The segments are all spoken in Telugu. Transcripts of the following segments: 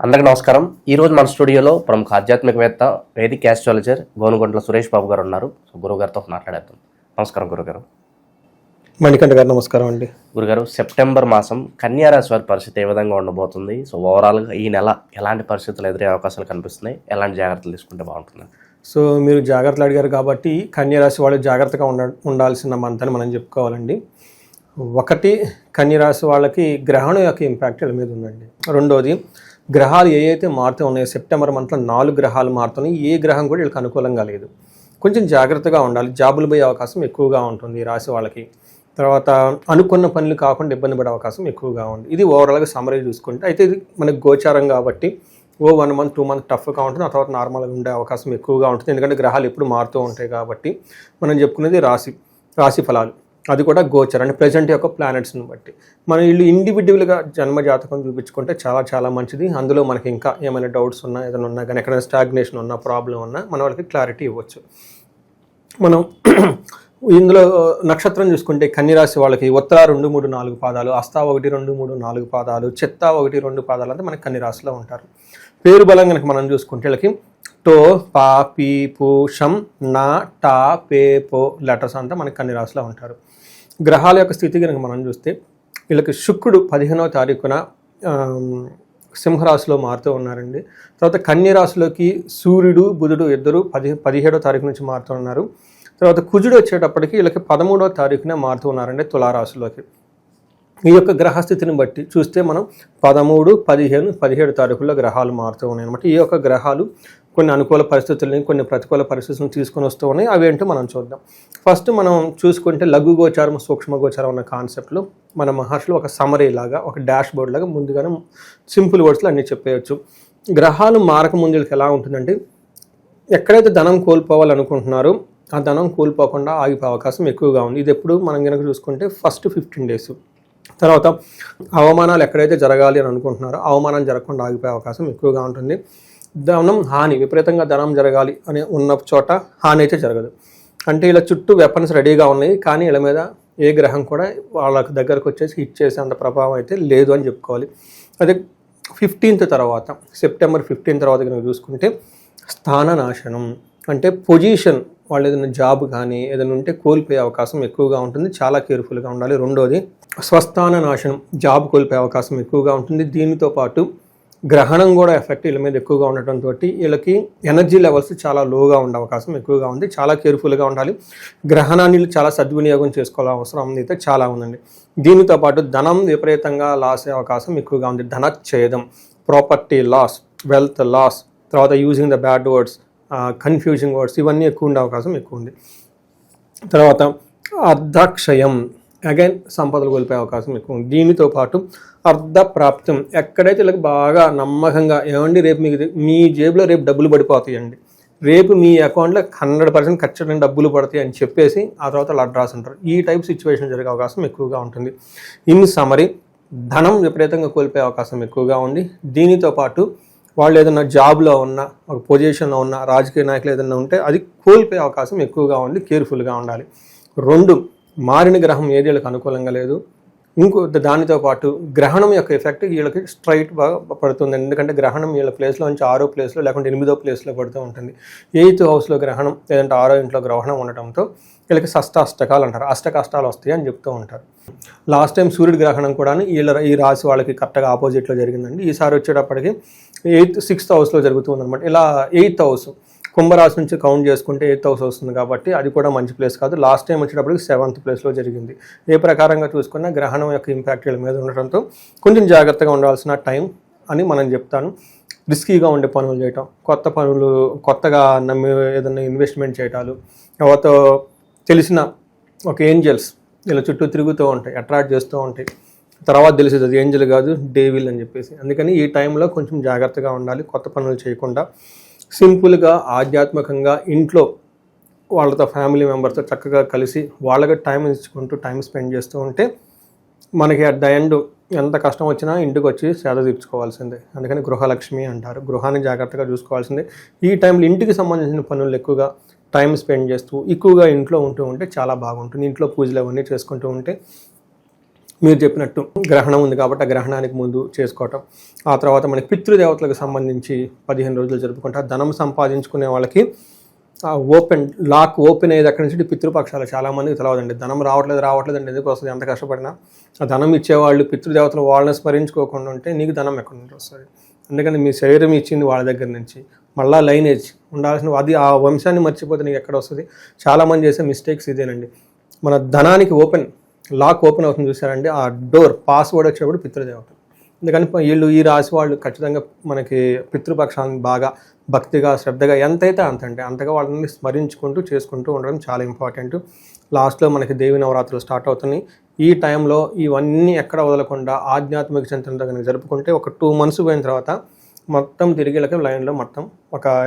అందరికీ నమస్కారం. ఈరోజు మన స్టూడియోలో ప్రముఖ ఆధ్యాత్మికవేత్త వేదిక్ ఆస్ట్రాలజర్ గోనుగొంట్ల సురేష్ బాబు గారు ఉన్నారు. సో గురువు గారితో మాట్లాడేద్దాం. నమస్కారం గురుగారు. మణికంఠ గారు నమస్కారం అండి. గురుగారు, సెప్టెంబర్ మాసం కన్యా రాశి వారి పరిస్థితి ఏ విధంగా ఉండబోతుంది? సో ఓవరాల్గా ఈ నెల ఎలాంటి పరిస్థితులు ఎదురే అవకాశాలు కనిపిస్తున్నాయి? ఎలాంటి జాగ్రత్తలు తీసుకుంటే బాగుంటుంది? సో మీరు జాగ్రత్తలు అడిగారు కాబట్టి కన్యా రాశి వాళ్ళు జాగ్రత్తగా ఉండాల్సిన మంత్ అని మనం చెప్పుకోవాలండి. ఒకటి, కన్యా రాశి వాళ్ళకి గ్రహణం యొక్క ఇంపాక్ట్ వీళ్ళ మీద ఉందండి. రెండోది, గ్రహాలు ఏవైతే మారుతూ ఉన్నాయో సెప్టెంబర్ మంత్లో 4 గ్రహాలు మారుతున్నాయి. ఏ గ్రహం కూడా వీళ్ళకి అనుకూలంగా లేదు. కొంచెం జాగ్రత్తగా ఉండాలి. జాబులు పోయే అవకాశం ఎక్కువగా ఉంటుంది ఈ రాశి వాళ్ళకి. తర్వాత అనుకున్న పనులు కాకుండా ఇబ్బంది పడే అవకాశం ఎక్కువగా ఉంది. ఇది ఓవరాల్గా సమరీ చూసుకుంటే, అయితే ఇది మనకు గోచారం కాబట్టి 1 మంత్ 2 మంత్ టఫ్గా ఉంటుంది. ఆ తర్వాత నార్మల్గా ఉండే అవకాశం ఎక్కువగా ఉంటుంది. ఎందుకంటే గ్రహాలు ఎప్పుడు మారుతూ ఉంటాయి కాబట్టి. మనం చెప్పుకునేది రాశి ఫలాలు, అది కూడా గోచరం అంటే ప్రజెంట్ యొక్క ప్లానెట్స్ని బట్టి. మనం వీళ్ళు ఇండివిజువల్గా జన్మ జాతకం చూపించుకుంటే చాలా చాలా మంచిది. అందులో మనకి ఇంకా ఏమైనా డౌట్స్ ఉన్నా, ఏదైనా ఉన్నా కానీ, ఎక్కడైనా స్టాగ్నేషన్ ఉన్నా, ప్రాబ్లం ఉన్నా మన వాళ్ళకి క్లారిటీ ఇవ్వచ్చు. మనం ఇందులో నక్షత్రం చూసుకుంటే కన్యా రాశి వాళ్ళకి ఉత్తర 2, 3, 4 పాదాలు, హస్త 1, 2, 3, 4 పాదాలు, చిత్త 1, 2 పాదాలు అంటే మనకి కన్యా రాశిలో ఉంటారు. పేరు బలం కనుక మనం చూసుకుంటే వీళ్ళకి టో, పా, పీ, పూ, షం, నా, టా, పే, పో లెటర్స్ అంతా మనకి కన్యా రాశిలో ఉంటారు. గ్రహాల యొక్క స్థితి కనుక మనం చూస్తే వీళ్ళకి శుక్రుడు 15వ తారీఖున సింహరాశిలో మారుతూ ఉన్నారండి. తర్వాత కన్యా రాశిలోకి సూర్యుడు, బుధుడు ఇద్దరు 17వ తారీఖు నుంచి మారుతూ ఉన్నారు. తర్వాత కుజుడు వచ్చేటప్పటికి వీళ్ళకి 13వ తారీఖున మారుతూ ఉన్నారండి తులారాశిలోకి. ఈ యొక్క గ్రహస్థితిని బట్టి చూస్తే మనం 13, 15, 17 తారీఖుల్లో గ్రహాలు మారుతూ ఉన్నాయి అనమాట. ఈ యొక్క గ్రహాలు కొన్ని అనుకూల పరిస్థితులని, కొన్ని ప్రతికూల పరిస్థితులను తీసుకొని వస్తూ ఉన్నాయి. అవి ఏంటో మనం చూద్దాం. ఫస్ట్ మనం చూసుకుంటే లఘు గోచారం, సూక్ష్మ గోచారం అన్న కాన్సెప్ట్లో మన మహర్షులు ఒక సమరీ లాగా, ఒక డాష్ బోర్డ్ లాగా ముందుగానే సింపుల్ వర్డ్స్లో అన్నీ చెప్పేయచ్చు. గ్రహాలు మారక ముందు ఎలా ఉంటుందంటే, ఎక్కడైతే ధనం కోల్పోవాలనుకుంటున్నారో ఆ ధనం కోల్పోకుండా ఆగిపోయే అవకాశం ఎక్కువగా ఉంది. ఇది ఎప్పుడు మనం కనుక చూసుకుంటే ఫస్ట్ 15 days. తర్వాత అవమానాలు ఎక్కడైతే జరగాలి అని అనుకుంటున్నారో అవమానం జరగకుండా ఆగిపోయే అవకాశం ఎక్కువగా ఉంటుంది. ధనం హాని, విపరీతంగా ధనం జరగాలి అని ఉన్న చోట హాని అయితే జరగదు. అంటే ఇలా చుట్టూ వెపన్స్ రెడీగా ఉన్నాయి, కానీ వీళ్ళ మీద ఏ గ్రహం కూడా వాళ్ళకి దగ్గరకు వచ్చేసి హిట్ చేసేంత ప్రభావం అయితే లేదు అని చెప్పుకోవాలి. అదే 15th తర్వాత, సెప్టెంబర్ 15 తర్వాత కనుక చూసుకుంటే స్థాన నాశనం అంటే పొజిషన్, వాళ్ళు ఏదైనా జాబ్ కానీ ఏదైనా ఉంటే కోల్పోయే అవకాశం ఎక్కువగా ఉంటుంది. చాలా కేర్ఫుల్గా ఉండాలి. రెండోది స్వస్థాన నాశనం, జాబ్ కోల్పోయే అవకాశం ఎక్కువగా ఉంటుంది. దీనితో పాటు గ్రహణం కూడా ఎఫెక్ట్ వీళ్ళ మీద ఎక్కువగా ఉండటంతో వీళ్ళకి ఎనర్జీ లెవెల్స్ చాలా లోగా ఉండే అవకాశం ఎక్కువగా ఉంది. చాలా కేర్ఫుల్గా ఉండాలి. గ్రహణాన్ని చాలా సద్వినియోగం చేసుకోవాల్సిన అవసరం అయితే చాలా ఉందండి. దీనితో పాటు ధనం విపరీతంగా లాస్ అయ్యే అవకాశం ఎక్కువగా ఉంది. ధనచ్ఛేదం, ప్రాపర్టీ లాస్, వెల్త్ లాస్, తర్వాత using the bad words, confusing words, ఇవన్నీ ఎక్కువ ఉండే అవకాశం ఎక్కువ ఉంది. తర్వాత అర్ధక్షయం, అగైన్ సంపదలు కోల్పోయే అవకాశం ఎక్కువ ఉంది. దీనితో పాటు అర్ధప్రాప్తం, ఎక్కడైతే వీళ్ళకి బాగా నమ్మకంగా ఏమండి రేపు మీ జేబులో రేపు డబ్బులు పడిపోతాయండి, రేపు మీ అకౌంట్లో 100% ఖచ్చితంగా డబ్బులు పడతాయి అని చెప్పేసి ఆ తర్వాత లడ్రాస్ అంటారు. ఈ టైప్ సిచ్యువేషన్ జరిగే అవకాశం ఎక్కువగా ఉంటుంది. ఇన్ సమరీ, ధనం విపరీతంగా కోల్పోయే అవకాశం ఎక్కువగా ఉంది. దీనితో పాటు వాళ్ళు ఏదైనా జాబ్లో ఉన్న, ఒక పొజిషన్లో ఉన్న, రాజకీయ నాయకులు ఏదైనా ఉంటే అది కోల్పోయే అవకాశం ఎక్కువగా ఉంది. కేర్ఫుల్గా ఉండాలి. 2, మారిన గ్రహం ఏది వీళ్ళకి అనుకూలంగా లేదు. ఇంకో దానితో పాటు గ్రహణం యొక్క ఎఫెక్ట్ వీళ్ళకి స్ట్రైట్ బాగా పడుతుంది. ఎందుకంటే గ్రహణం వీళ్ళ ప్లేస్లో నుంచి 6వ ప్లేస్లో లేకుంటే 8వ ప్లేస్లో పడుతూ ఉంటుంది. 8th హౌస్లో గ్రహణం లేదంటే 6వ ఇంట్లో గ్రహణం ఉండటంతో వీళ్ళకి అష్టకాలు అంటారు, అష్ట కష్టాలు వస్తాయి అని చెప్తూ ఉంటారు. లాస్ట్ టైం సూర్యుడి గ్రహణం కూడా ఈ రాశి వాళ్ళకి కరెక్ట్గా ఆపోజిట్లో జరిగిందండి. ఈసారి వచ్చేటప్పటికి 6th హౌస్లో జరుగుతుంది అనమాట. ఇలా 8th హౌస్ కుంభరాశి నుంచి కౌంట్ చేసుకుంటే 8th హౌస్ వస్తుంది కాబట్టి అది కూడా మంచి ప్లేస్ కాదు. లాస్ట్ టైం వచ్చేటప్పటికి 7th ప్లేస్లో జరిగింది. ఏ ప్రకారంగా చూసుకున్నా గ్రహణం యొక్క ఇంపాక్ట్ వీళ్ళ మీద ఉండటంతో కొంచెం జాగ్రత్తగా ఉండాల్సిన టైం అని మనం చెప్తాను. రిస్కీగా ఉండే పనులు చేయటం, కొత్త పనులు, కొత్తగా నమ్మి ఏదైనా ఇన్వెస్ట్మెంట్ చేయటాలు, ఎవరితో తెలిసిన ఒక ఏంజల్స్ ఇలా చుట్టూ తిరుగుతూ ఉంటాయి, అట్రాక్ట్ చేస్తూ ఉంటాయి. తర్వాత తెలిసేది అది ఏంజల్ కాదు, డేవిల్ అని చెప్పేసి. అందుకని ఈ టైంలో కొంచెం జాగ్రత్తగా ఉండాలి. కొత్త పనులు చేయకుండా సింపుల్గా ఆధ్యాత్మికంగా ఇంట్లో వాళ్ళతో, ఫ్యామిలీ మెంబర్తో చక్కగా కలిసి వాళ్ళకి టైం ఇచ్చుకుంటూ టైం స్పెండ్ చేస్తూ ఉంటే మనకి అట్ ద ఎండ్ ఎంత కష్టం వచ్చినా ఇంటికి వచ్చి సేద తీర్చుకోవాల్సిందే. అందుకని గృహలక్ష్మి అంటారు. గృహాన్ని జాగ్రత్తగా చూసుకోవాల్సిందే. ఈ టైంలో ఇంటికి సంబంధించిన పనులు ఎక్కువగా టైం స్పెండ్ చేస్తూ ఎక్కువగా ఇంట్లో ఉంటూ ఉంటే చాలా బాగుంటుంది. ఇంట్లో పూజలు అవన్నీ చేసుకుంటూ ఉంటే మీరు చెప్పినట్టు గ్రహణం ఉంది కాబట్టి ఆ గ్రహణానికి ముందు చేసుకోవటం. ఆ తర్వాత మనకి పితృదేవతలకు సంబంధించి 15 రోజులు జరుపుకుంటారు. ధనం సంపాదించుకునే వాళ్ళకి లాక్ ఓపెన్ అయ్యేది అక్కడి నుంచి పితృపక్షాలు చాలామందికి తెలియదండి. ధనం రావట్లేదండి, ఎందుకు వస్తుంది, ఎంత కష్టపడినా ఆ ధనం ఇచ్చేవాళ్ళు పితృదేవతలు వాళ్ళని స్మరించుకోకుండా ఉంటే నీకు ధనం ఎక్కడి నుంచి వస్తుంది? ఎందుకంటే మీ శరీరం ఇచ్చింది వాళ్ళ దగ్గర నుంచి, మళ్ళీ లైనేజ్ ఉండాల్సిన అది ఆ వంశాన్ని మర్చిపోతే నీకు ఎక్కడ వస్తుంది? చాలామంది చేసే మిస్టేక్స్ ఇదేనండి. మన ధనానికి లాక్ ఓపెన్ అవుతుంది చూసారండి, ఆ డోర్ పాస్వర్డ్ వచ్చేప్పుడు పితృదేవత. అందుకని ఈ రాశి వాళ్ళు ఖచ్చితంగా మనకి పితృపక్షాలను బాగా భక్తిగా శ్రద్ధగా ఎంతైతే అంతగా వాళ్ళని స్మరించుకుంటూ చేసుకుంటూ ఉండడం చాలా ఇంపార్టెంట్. లాస్ట్లో మనకి దేవి నవరాత్రులు స్టార్ట్ అవుతున్నాయి. ఈ టైంలో ఇవన్నీ ఎక్కడ వదలకుండా ఆధ్యాత్మిక చింతనతో కనుక జరుపుకుంటే ఒక 2 months పోయిన తర్వాత మొత్తం తిరిగి లైన్లో మొత్తం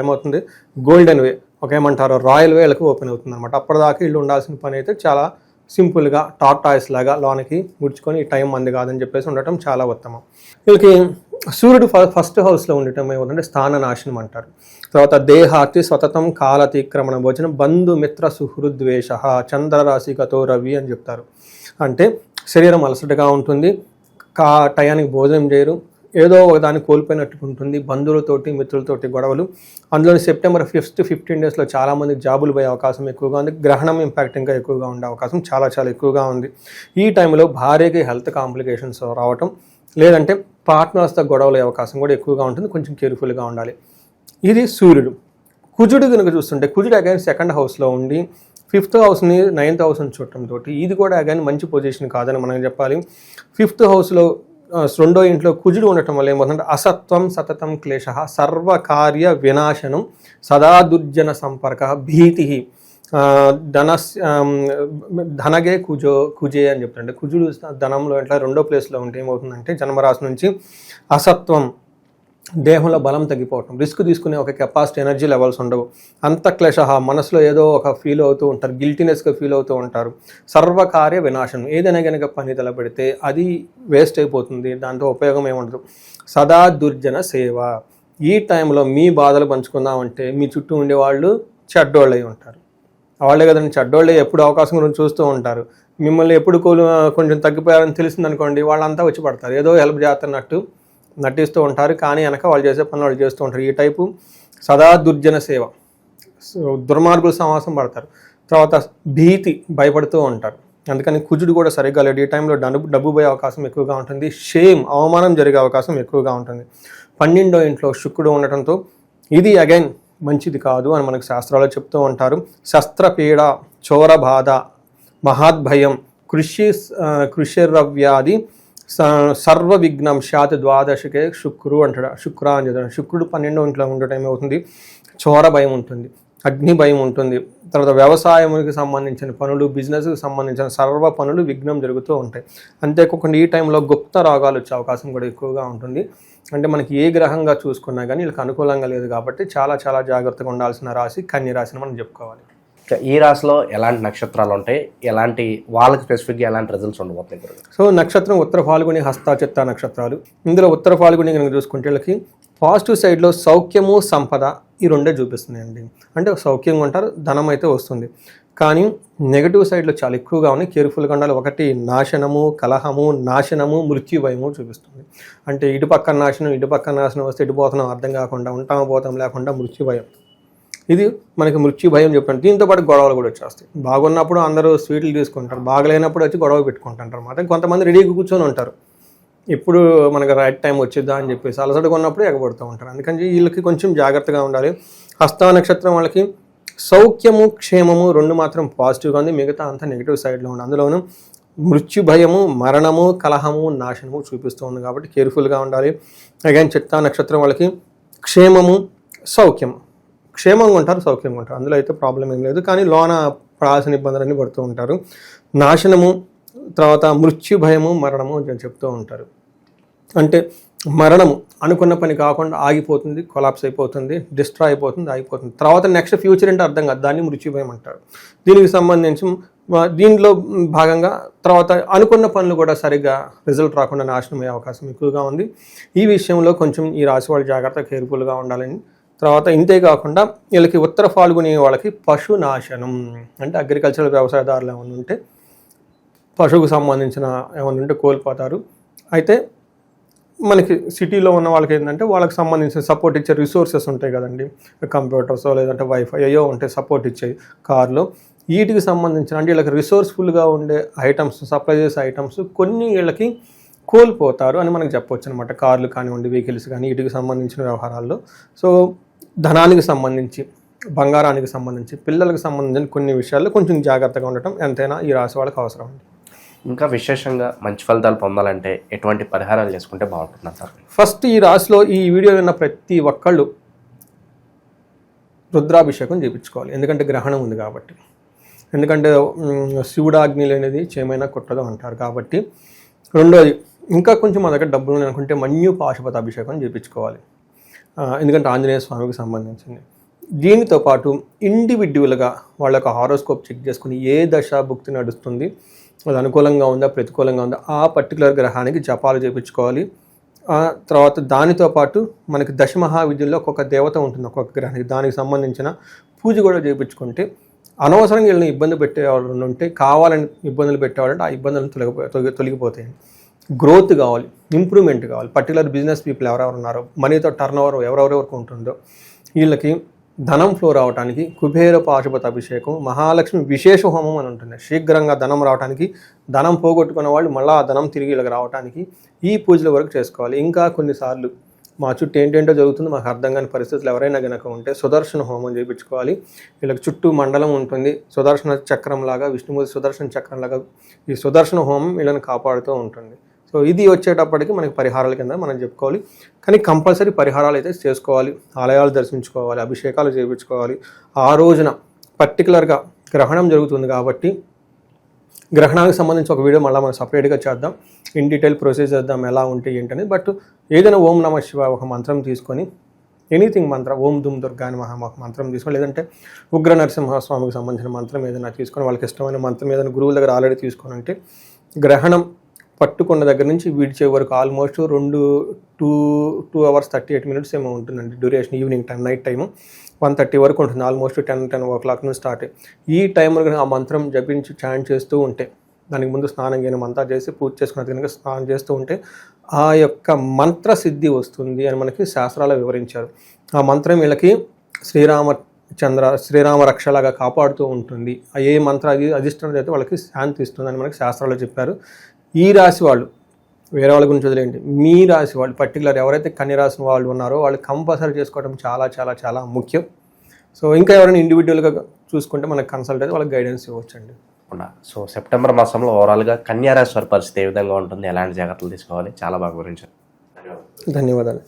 ఏమవుతుంది, గోల్డెన్ వే, ఏమంటారు రాయల్ వే ఓపెన్ అవుతుంది అనమాట. అప్పటిదాకా వీళ్ళు ఉండాల్సిన పని అయితే చాలా సింపుల్గా టార్టాయిస్ లాగా లోనికి ముడుచుకొని ఈ టైం మంది కాదని చెప్పేసి ఉండటం చాలా ఉత్తమం. వీళ్ళకి సూర్యుడు ఫస్ట్ హౌస్లో ఉండటం ఏమవుతుందంటే స్థాన నాశనం అంటారు. తర్వాత దేహాతి స్వతతం కాలతిక్రమణ భోజనం బంధుమిత్ర సుహృద్వేష చంద్రరాశిగతో రవి అని చెప్తారు. అంటే శరీరం అలసటగా ఉంటుంది, టయానికి భోజనం చేయరు, ఏదో ఒక దాన్ని కోల్పోయినట్టు ఉంటుంది, బంధువులతోటి మిత్రులతోటి గొడవలు. అందులో September 5th 15 daysలో చాలామందికి జాబులు పోయే అవకాశం ఎక్కువగా ఉంది. గ్రహణం ఇంపాక్ట్ ఇంకా ఎక్కువగా ఉండే అవకాశం చాలా ఎక్కువగా ఉంది. ఈ టైంలో భార్యకి హెల్త్ కాంప్లికేషన్స్ రావటం, లేదంటే పార్ట్నర్స్తో గొడవలు అయ్యే అవకాశం కూడా ఎక్కువగా ఉంటుంది. కొంచెం కేర్ఫుల్గా ఉండాలి. ఇది సూర్యుడు. కుజుడు కనుక చూస్తుంటే కుజుడు అగైన్ సెకండ్ హౌస్లో ఉండి 5th హౌస్ని 9th హౌస్ని చూడటంతో ఇది కూడా అగైన్ మంచి పొజిషన్ కాదని మనం చెప్పాలి. 5th హౌస్లో రెండో ఇంట్లో కుజుడు ఉండటం వల్ల ఏమవుతుందంటే అసత్వం సతతం క్లేశ సర్వకార్య వినాశనం సదా దుర్జన సంపర్క భీతి ధనగే కుజే అని చెప్తారంటే కుజుడు ధనంలో ఇట్లా రెండో ప్లేస్లో ఉంటే ఏమవుతుందంటే జన్మరాశి నుంచి అసత్వం, దేహంలో బలం తగ్గిపోవటం, రిస్క్ తీసుకునే ఒక కెపాసిటీ ఎనర్జీ లెవెల్స్ ఉండవు, అంత క్లేశ మనసులో ఏదో ఒక ఫీల్ అవుతూ ఉంటారు, గిల్టీనెస్గా ఫీల్ అవుతూ ఉంటారు, సర్వకార్య వినాశనం, ఏదైనా కనుక పని తలపెడితే అది వేస్ట్ అయిపోతుంది, దాంతో ఉపయోగం ఏముండదు. సదా దుర్జన సేవ. ఈ టైంలో మీ బాధలు పంచుకుందామంటే మీ చుట్టూ ఉండేవాళ్ళు చెడ్డోళ్ళు అయి ఉంటారు. వాళ్ళే కదండి చెడ్డోళ్ళే, ఎప్పుడు అవకాశం గురించి చూస్తూ ఉంటారు. మిమ్మల్ని ఎప్పుడు కొంచెం తగ్గిపోయారని తెలిసిందనుకోండి వాళ్ళంతా వచ్చి పడతారు, ఏదో హెల్ప్ చేస్తున్నట్టు నటిస్తూ ఉంటారు, కానీ వెనక వాళ్ళు చేసే పనులు వాళ్ళు చేస్తూ ఉంటారు. ఈ టైపు సదా దుర్జన సేవ, దుర్మార్గులు సమాసం పడతారు. తర్వాత భీతి, భయపడుతూ ఉంటారు. అందుకని కుజుడు కూడా సరిగ్గా లేడు. ఈ టైంలో డబ్బు పోయే అవకాశం ఎక్కువగా ఉంటుంది, అవమానం జరిగే అవకాశం ఎక్కువగా ఉంటుంది. 12వ ఇంట్లో శుక్రుడు ఉండటంతో ఇది అగైన్ మంచిది కాదు అని మనకు శాస్త్రాలు చెప్తూ ఉంటారు. శస్త్రపీడ, చోర బాధ, మహాద్భయం, కృషిరవ్యాధి సర్వ విఘ్నం శాత్ ద్వాదశకే శుక్రు అంటాడు. శుక్ర అని చెప్తాడు. శుక్రుడు 12వ ఇంట్లో ఉండటం ఏమవుతుంది, చోర భయం ఉంటుంది, అగ్ని భయం ఉంటుంది. తర్వాత వ్యవసాయానికి సంబంధించిన పనులు, బిజినెస్కి సంబంధించిన సర్వ పనులు విఘ్నం జరుగుతూ ఉంటాయి. అంతేకాకుండా ఈ టైంలో గుప్త రోగాలు వచ్చే అవకాశం కూడా ఎక్కువగా ఉంటుంది. అంటే మనకి ఏ గ్రహంగా చూసుకున్నా కానీ వీళ్ళకి అనుకూలంగా లేదు కాబట్టి చాలా జాగ్రత్తగా ఉండాల్సిన రాశి కన్య రాశిని మనం చెప్పుకోవాలి. ఈ రాశిలో ఎలాంటి నక్షత్రాలు ఉంటాయి, ఎలాంటి వాళ్ళకి స్పెసిఫిక్గా ఎలాంటి రిజల్ట్స్ ఉండబోతాయి? సో నక్షత్రం ఉత్తర ఫాల్గుని, హస్త, చిత్త నక్షత్రాలు. ఇందులో ఉత్తర ఫాల్గుని కనుక చూసుకుంటే వీళ్ళకి పాజిటివ్ సైడ్లో సౌఖ్యము, సంపద ఈ రెండే చూపిస్తున్నాయండి. అంటే సౌఖ్యంగా ఉంటారు, ధనం అయితే వస్తుంది. కానీ నెగిటివ్ సైడ్లో చాలా ఎక్కువగా ఉన్నాయి, కేర్ఫుల్గా ఉండాలి. ఒకటి నాశనము, కలహము, నాశనము, మృత్యుభయము చూపిస్తుంది. అంటే ఇటు పక్కన నాశనం వస్తే ఇటు పోతున్నాం అర్థం కాకుండా, ఉంటాము పోతాం లేకుండా మృత్యుభయం. ఇది మనకి మృత్యుభయం చెప్పండి. దీంతో పాటు గొడవలు కూడా వచ్చేస్తాయి. బాగున్నప్పుడు అందరూ స్వీట్లు తీసుకుంటారు, బాగలేనప్పుడు వచ్చి గొడవ పెట్టుకుంటుంటారు అన్నమాట. కొంతమంది రెడీగా కూర్చొని ఉంటారు, ఇప్పుడు మనకు రైట్ టైం వచ్చిద్దా అని చెప్పేసి అలసటగా ఉన్నప్పుడు ఎగబడుతూ ఉంటారు. అందుకని వీళ్ళకి కొంచెం జాగ్రత్తగా ఉండాలి. హస్త నక్షత్రం వాళ్ళకి సౌఖ్యము, క్షేమము రెండు మాత్రం పాజిటివ్గా ఉంది, మిగతా అంతా నెగిటివ్ సైడ్లో ఉంది. అందులోనూ మృత్యుభయము, మరణము, కలహము, నాశనము చూపిస్తూ ఉంది కాబట్టి కేర్ఫుల్గా ఉండాలి. అగైన్ చిత్తా నక్షత్రం వాళ్ళకి క్షేమము, సౌఖ్యము, క్షేమంగా ఉంటారు, సౌఖ్యంగా ఉంటారు, అందులో అయితే ప్రాబ్లం ఏం లేదు. కానీ లోన పడాల్సిన ఇబ్బందులన్నీ పడుతూ ఉంటారు. నాశనము, తర్వాత మృత్యుభయము, మరణము చెప్తూ ఉంటారు. అంటే మరణము అనుకున్న పని కాకుండా ఆగిపోతుంది, కొలాప్స్ అయిపోతుంది, డిస్ట్రాయ్ అయిపోతుంది, ఆగిపోతుంది. తర్వాత నెక్స్ట్ ఫ్యూచర్ అంటే అర్థం కాదు, దాన్ని మృత్యుభయం అంటారు. దీనికి సంబంధించి దీనిలో భాగంగా తర్వాత అనుకున్న పనులు కూడా సరిగ్గా రిజల్ట్ రాకుండా నాశనం అయ్యే అవకాశం ఎక్కువగా ఉంది. ఈ విషయంలో కొంచెం ఈ రాశి వాళ్ళు జాగ్రత్త, కేర్ఫుల్గా ఉండాలని. తర్వాత ఇంతే కాకుండా వీళ్ళకి ఉత్తర ఫాల్గుని వాళ్ళకి పశు నాశనం, అంటే అగ్రికల్చరల్ వ్యవసాయదారులు ఏమైనా ఉంటే పశువుకు సంబంధించిన ఏమైనా ఉంటే కోల్పోతారు. అయితే మనకి సిటీలో ఉన్న వాళ్ళకి ఏంటంటే వాళ్ళకి సంబంధించిన సపోర్ట్ ఇచ్చే రిసోర్సెస్ ఉంటాయి కదండి, కంప్యూటర్స్ లేదంటే వైఫై అయ్యో ఉంటాయి సపోర్ట్ ఇచ్చేవి కార్లో. వీటికి సంబంధించిన అంటే వీళ్ళకి రిసోర్స్ఫుల్గా ఉండే ఐటమ్స్, సప్లై చేసే ఐటమ్స్ కొన్ని వీళ్ళకి కోల్పోతారు అని మనకు చెప్పవచ్చు అనమాట. కార్లు కానివ్వండి, వెహికల్స్ కానీ వీటికి సంబంధించిన వ్యవహారాల్లో. సో ధనానికి సంబంధించి, బంగారానికి సంబంధించి, పిల్లలకు సంబంధించిన కొన్ని విషయాల్లో కొంచెం జాగ్రత్తగా ఉండటం ఎంతైనా ఈ రాశి వాళ్ళకి అవసరం అండి. ఇంకా విశేషంగా మంచి ఫలితాలు పొందాలంటే ఎటువంటి పరిహారాలు చేసుకుంటే బాగుంటుంది సార్? ఫస్ట్ ఈ రాశిలో ఈ వీడియో విన్న ప్రతి ఒక్కళ్ళు రుద్రాభిషేకం చేయించుకోవాలి, ఎందుకంటే గ్రహణం ఉంది కాబట్టి. ఎందుకంటే శివుడాగ్ని లేనిది చేమైనా కుట్టదు అంటారు కాబట్టి. రెండోది, ఇంకా కొంచెం మన దగ్గర డబ్బులు అనుకుంటే మన్యు పాశుపత అభిషేకం చేయించుకోవాలి, ఎందుకంటే ఆంజనేయ స్వామికి సంబంధించింది. దీనితో పాటు ఇండివిడ్యువల్గా వాళ్ళ యొక్క హారోస్కోప్ చెక్ చేసుకుని ఏ దశ భుక్తి నడుస్తుంది, అది అనుకూలంగా ఉందా ప్రతికూలంగా ఉందా, ఆ పర్టికులర్ గ్రహానికి జపాలు చేయించుకోవాలి. తర్వాత దానితో పాటు మనకి దశ మహావిద్యల్లో ఒక్కొక్క దేవత ఉంటుంది ఒక్కొక్క గ్రహానికి, దానికి సంబంధించిన పూజ కూడా చేయించుకుంటే అనవసరంగా వీళ్ళని ఇబ్బంది పెట్టేవాళ్ళు ఉంటే, కావాలని ఇబ్బందులు పెట్టేవాళ్ళంటే ఆ ఇబ్బందులను తొలగిపోతాయి. గ్రోత్ కావాలి, ఇంప్రూవ్మెంట్ కావాలి. పర్టికులర్ బిజినెస్ పీపుల్ ఎవరెవరు ఉన్నారో, మనీతో టర్న్ ఓవర్ ఎవరెవరికి ఉంటుందో వీళ్ళకి ధనం ఫ్లో రావడానికి కుబేర పాశుపత అభిషేకం, మహాలక్ష్మి విశేష హోమం అని ఉంటుంది. శీఘ్రంగా ధనం రావడానికి, ధనం పోగొట్టుకున్న వాళ్ళు మళ్ళీ ఆ ధనం తిరిగి వీళ్ళకి రావడానికి ఈ పూజల వరకు చేసుకోవాలి. ఇంకా కొన్నిసార్లు మా చుట్టూ ఏంటేంటో జరుగుతుంది మాకు అర్థం కాని పరిస్థితులు ఎవరైనా కనుక ఉంటే సుదర్శన హోమం చేయించుకోవాలి. వీళ్ళకి చుట్టూ మండలం ఉంటుంది, సుదర్శన చక్రం లాగా, విష్ణుమూర్తి సుదర్శన చక్రం లాగా ఈ సుదర్శన హోమం వీళ్ళని కాపాడుతూ ఉంటుంది. సో ఇది వచ్చేటప్పటికి మనకి పరిహారాల కింద మనం చెప్పుకోవాలి. కానీ కంపల్సరీ పరిహారాలు అయితే చేసుకోవాలి, ఆలయాలు దర్శించుకోవాలి, అభిషేకాలు చేయించుకోవాలి. ఆ రోజున పర్టికులర్గా గ్రహణం జరుగుతుంది కాబట్టి గ్రహణానికి సంబంధించి ఒక వీడియో మళ్ళీ మనం సపరేట్గా చేద్దాం, ఇన్ డీటెయిల్ ప్రొసీజ్ చేద్దాం ఎలా ఉంటే ఏంటని. బట్ ఏదైనా ఓం నమ శివ ఒక మంత్రం తీసుకొని, ఎనీథింగ్ మంత్రం, ఓం దుమ్ దుర్గా అని ఒక మంత్రం తీసుకొని, లేదంటే ఉగ్ర నరసింహస్వామికి సంబంధించిన మంత్రం ఏదైనా తీసుకొని, వాళ్ళకి ఇష్టమైన మంత్రం ఏదైనా గురువుల దగ్గర ఆల్రెడీ తీసుకొని ఉంటే గ్రహణం పట్టుకున్న దగ్గర నుంచి విడిచే వరకు ఆల్మోస్ట్ 2 hours 38 minutes ఏమో ఉంటుందండి duration. Evening time, night time 1:30 వరకు ఉంటుంది, ఆల్మోస్ట్ 10 o'clock నుంచి స్టార్ట్. ఈ టైంలో కనుక ఆ మంత్రం జపించి చాంట్ చేస్తూ ఉంటే, దానికి ముందు స్నానం చేయడం అంతా చేసి పూజ చేసుకున్న కనుక స్నానం చేస్తూ ఉంటే ఆ యొక్క మంత్ర సిద్ధి వస్తుంది అని మనకి శాస్త్రాలు వివరించారు. ఆ మంత్రం వీళ్ళకి శ్రీరామ రక్షలాగా కాపాడుతూ ఉంటుంది. ఏ మంత్ర అధిష్టానం అయితే వాళ్ళకి శాంతి ఇస్తుంది అని మనకి శాస్త్రాలు చెప్పారు. ఈ రాశి వాళ్ళు, వేరే వాళ్ళ గురించి వదిలేండి, మీ రాశి వాళ్ళు పర్టికులర్ ఎవరైతే కన్య రాశి వాళ్ళు ఉన్నారో వాళ్ళు కంపల్సరీ చేసుకోవడం చాలా చాలా చాలా ముఖ్యం. సో ఇంకా ఎవరైనా ఇండివిజువల్గా చూసుకుంటే మనకు కన్సల్ట్ అయితే వాళ్ళకి గైడెన్స్ ఇవ్వచ్చండి. సో సెప్టెంబర్ మాసంలో ఓవరాల్గా కన్యా రాశి వారి పరిస్థితి ఏ విధంగా ఉంటుంది, ఎలాంటి జాగ్రత్తలు తీసుకోవాలి, చాలా బాగా వివరించారు. ధన్యవాదాలు.